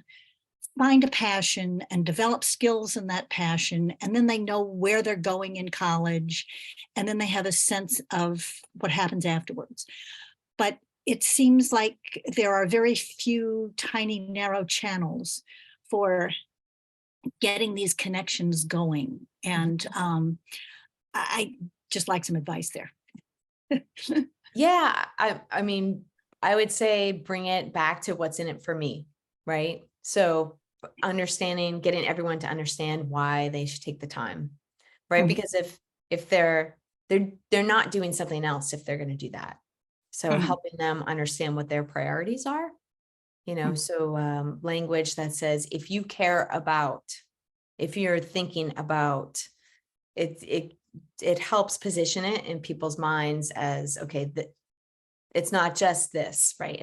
find a passion and develop skills in that passion. And then they know where they're going in college. And then they have a sense of what happens afterwards. But it seems like there are very few tiny, narrow channels for getting these connections going. And I just like some advice there. Yeah. I mean, I would say bring it back to what's in it for me, right? So getting everyone to understand why they should take the time, right? Because if they're not doing something else if they're going to do that. So helping them understand what their priorities are, so language that says, if you're thinking about it, it helps position it in people's minds as, okay, it's not just this, right?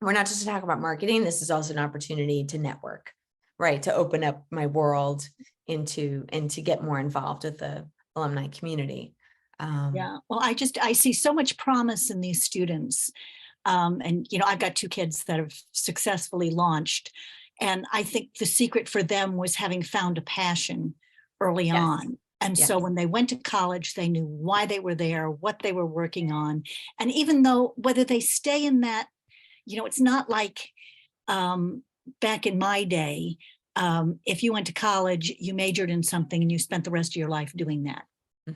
We're not just talking about marketing. This is also an opportunity to network, right? To open up my world and to get more involved with the alumni community. Yeah, well, I see so much promise in these students. And, I've got 2 kids that have successfully launched. And I think the secret for them was having found a passion early on. And so when they went to college, they knew why they were there, what they were working on. And even though whether they stay in that, it's not like back in my day, if you went to college, you majored in something and you spent the rest of your life doing that.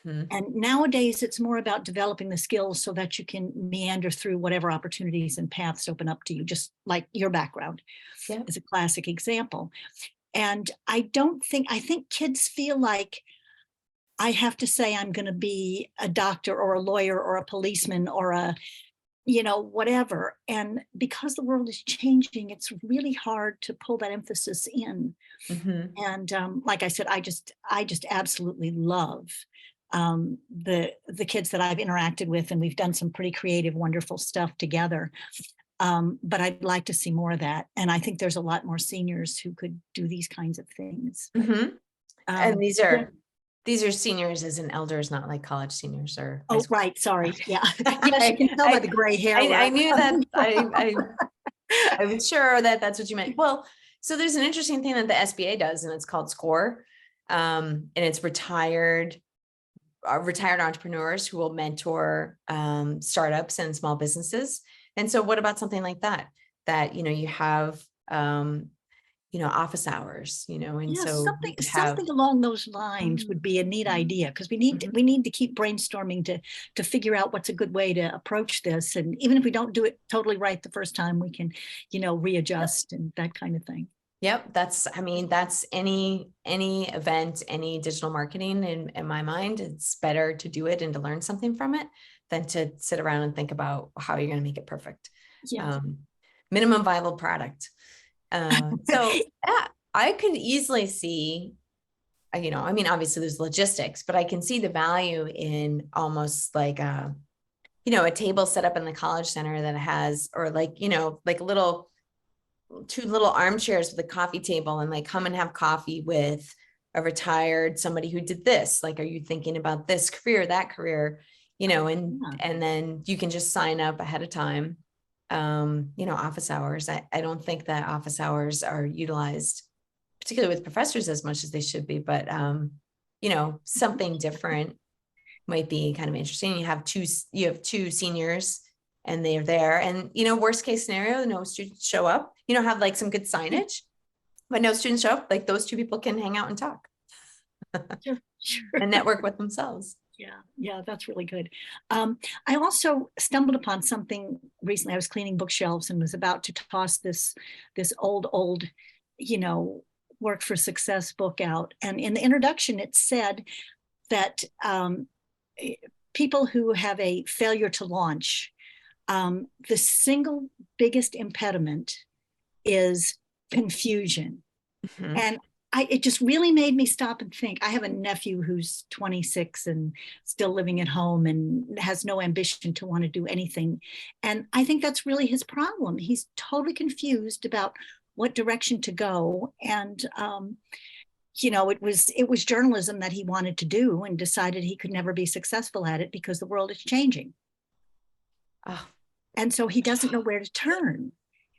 And nowadays it's more about developing the skills so that you can meander through whatever opportunities and paths open up to you, just like your background is a classic example. And I think kids feel like I have to say I'm going to be a doctor or a lawyer or a policeman or a whatever. And because the world is changing, it's really hard to pull that emphasis in. And like I said, I just absolutely love the kids that I've interacted with, and we've done some pretty creative, wonderful stuff together. But I'd like to see more of that. And I think there's a lot more seniors who could do these kinds of things. And these are seniors as in elders, not like college seniors or. Oh, right. Sorry. Yeah. Yes, you can tell by the gray hair. I knew that. I was sure that that's what you meant. Well, so there's an interesting thing that the SBA does, and it's called SCORE. And it's retired entrepreneurs who will mentor startups and small businesses. And so what about something like that, you have, office hours, and so something along those lines would be a neat idea, because we need to keep brainstorming to figure out what's a good way to approach this. And even if we don't do it totally right the first time, we can, readjust and that kind of thing. Yep. That's any event, any digital marketing in my mind. It's better to do it and to learn something from it than to sit around and think about how you're going to make it perfect. Yeah. Minimum viable product. So yeah, I could easily see, obviously there's logistics, but I can see the value in almost like a table set up in the college center that has, or like little 2 little armchairs with a coffee table, and come and have coffee with a retired somebody who did this. Are you thinking about this career, that career, and then you can just sign up ahead of time. Office hours. I don't think that office hours are utilized, particularly with professors, as much as they should be, but something different might be kind of interesting. You have two seniors and they're there, and worst case scenario, no students show up, have some good signage, but no students show up, those 2 people can hang out and talk. Sure. And network with themselves. Yeah, that's really good. I also stumbled upon something recently. I was cleaning bookshelves and was about to toss this old, you know, Work for Success book out. And in the introduction, it said that people who have a failure to launch, the single biggest impediment is confusion. Mhm. And it just really made me stop and think. I have a nephew who's 26 and still living at home and has no ambition to want to do anything. And I think that's really his problem. He's totally confused about what direction to go. And you know, it was journalism that he wanted to do and decided he could never be successful at it because the world is changing. Oh, And so he doesn't know where to turn.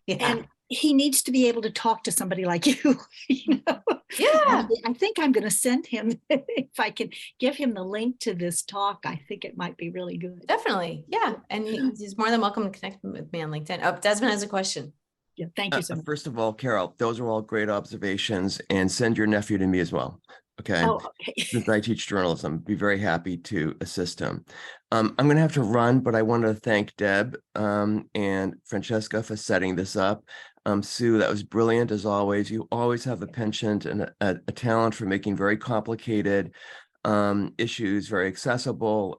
yeah. And he needs to be able to talk to somebody like you. You know? Yeah. I think I'm going to send him, if I can give him the link to this talk, I think it might be really good. Definitely. Yeah. And he's more than welcome to connect with me on LinkedIn. Oh, Desmond has a question. Yeah, thank you so much. First of all, Carol, those are all great observations, and send your nephew to me as well. Okay. Oh, okay. Since I teach journalism, be very happy to assist him. I'm going to have to run, but I want to thank Deb and Francesca for setting this up. Sue, that was brilliant as always. You always have a penchant and a talent for making very complicated issues very accessible.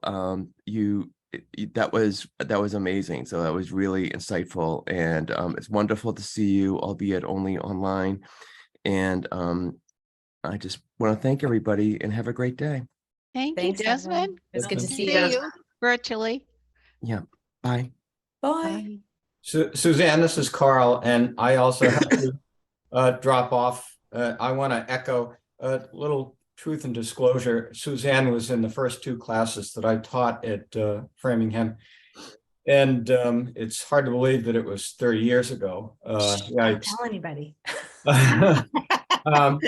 That was amazing. So that was really insightful, and it's wonderful to see you, albeit only online. And I just want to thank everybody and have a great day. Thank Thanks, you, Desmond. everyone. It's good to Nice see you. virtually. Yeah. Bye. Bye. Bye. Suzanne, this is Carl, and I also have to drop off. I want to echo a little truth and disclosure. Suzanne was in the first two classes that I taught at Framingham, and it's hard to believe that it was 30 years ago. Don't tell anybody.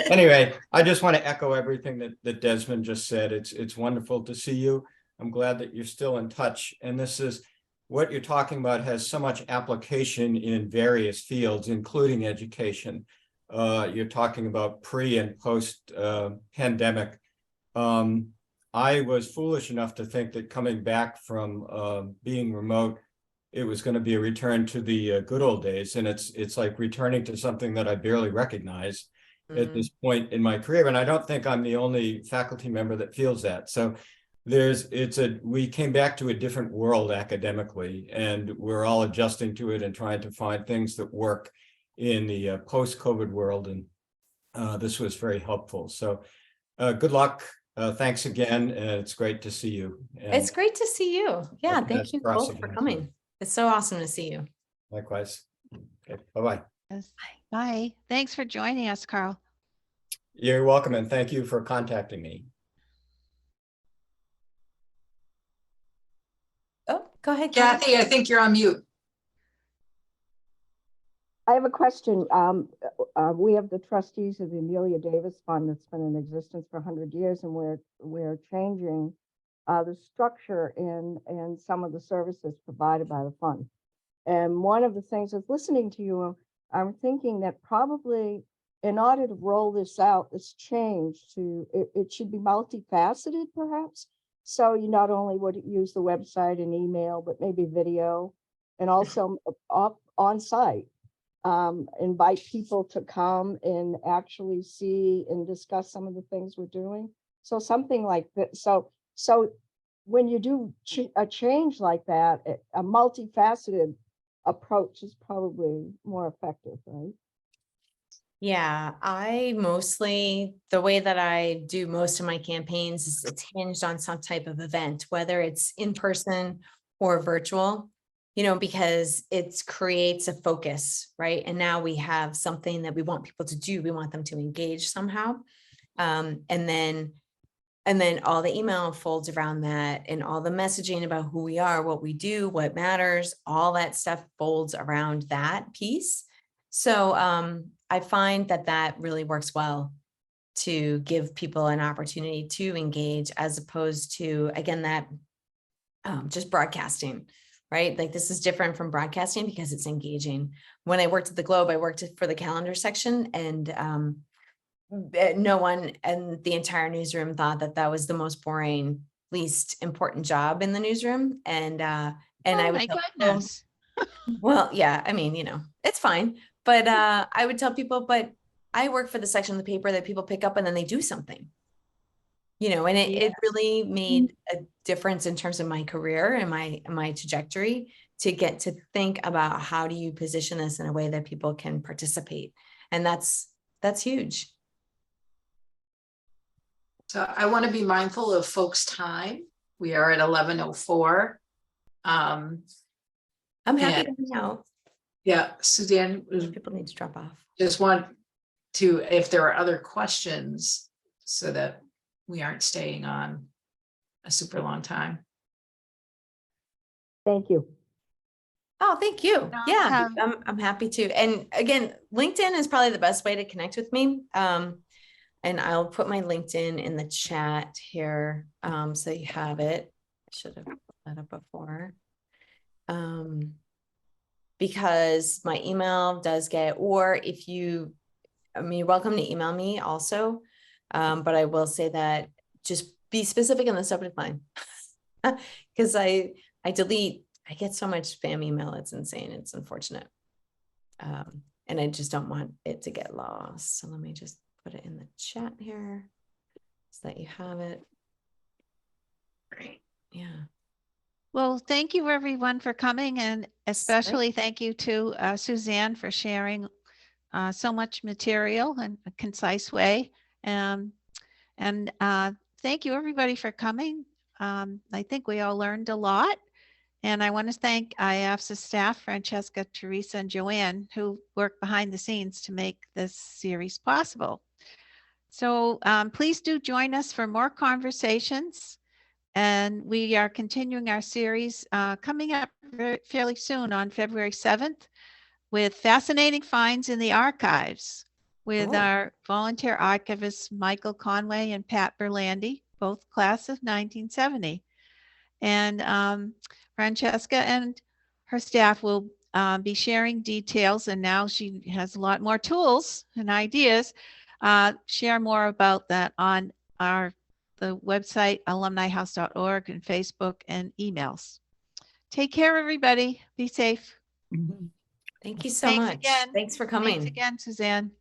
Anyway, I just want to echo everything that Desmond just said. It's wonderful to see you. I'm glad that you're still in touch, and this is what you're talking about has so much application in various fields, including education. You're talking about pre and post pandemic. I was foolish enough to think that coming back from being remote, it was going to be a return to the good old days. And it's like returning to something that I barely recognize at this point in my career. And I don't think I'm the only faculty member that feels that. So we came back to a different world academically, and we're all adjusting to it and trying to find things that work in the post-COVID world. And this was very helpful. So good luck. Thanks again. And it's great to see you. And It's great to see you. Yeah. Okay, Thank that's you crossing both for hands. coming. It's so awesome to see you. likewise. Okay, bye-bye. Yes. Bye. Thanks for joining us, Carl. You're welcome, and thank you for contacting me. Oh, go ahead, Kathy. Kathy, I think you're on mute. I have a question. We have the trustees of the Amelia Davis Fund that's been in existence for 100 years, and we're changing the structure and some of the services provided by the fund. And one of the things is listening to you, I'm thinking that probably in order to roll this out, this change it should be multifaceted, perhaps. So you not only would use the website and email, but maybe video, and also on site. Invite people to come and actually see and discuss some of the things we're doing. So something like that. So when you do a change like that, a multifaceted approach is probably more effective, right? Yeah, the way that I do most of my campaigns is it's hinged on some type of event, whether it's in person or virtual, because it creates a focus, right? And now we have something that we want people to do. We want them to engage somehow. And then all the email folds around that, and all the messaging about who we are, what we do, what matters, all that stuff folds around that piece. So I find that really works well to give people an opportunity to engage, as opposed to, again, that just broadcasting, right? Like, this is different from broadcasting because it's engaging. When I worked at the Globe, I worked for the calendar section, and no one in the entire newsroom thought that was the most boring least important job in the newsroom. And I Oh would my tell people, goodness. well, yeah, I mean, it's fine. But I would tell people, but I work for the section of the paper that people pick up and then they do something. And it really made a difference in terms of my career and my trajectory to get to think about how do you position this in a way that people can participate. And that's huge. So I want to be mindful of folks' time. We are at 11:04. I'm happy And- to hang out. Yeah, Suzanne, People need to drop off. just want to, if there are other questions, so that we aren't staying on a super long time. Thank you. Oh, thank you. No, Yeah, I'm happy to. And again, LinkedIn is probably the best way to connect with me. And I'll put my LinkedIn in the chat here, so you have it. I should have put that up before. Because my email does get, or if you, you're welcome to email me also. But I will say that just be specific in the subject line. Because I get so much spam email, it's insane, it's unfortunate. And I just don't want it to get lost. So let me just put it in the chat here so that you have it. Great. Yeah. Well, thank you everyone for coming, and especially thank you to Suzanne for sharing so much material in a concise way. And thank you everybody for coming. I think we all learned a lot. And I want to thank IAFSA staff, Francesca, Teresa, and Joanne, who worked behind the scenes to make this series possible. So please do join us for more conversations. And we are continuing our series coming up fairly soon on February 7th with fascinating finds in the archives with our volunteer archivists, Michael Conway and Pat Berlandi, both class of 1970. And Francesca and her staff will be sharing details, and now she has a lot more tools and ideas. Share more about that on the website, alumnihouse.org, and Facebook and emails. Take care, everybody. Be safe. Thank you so Thanks much. again. Thanks for coming. Thanks again, Suzanne.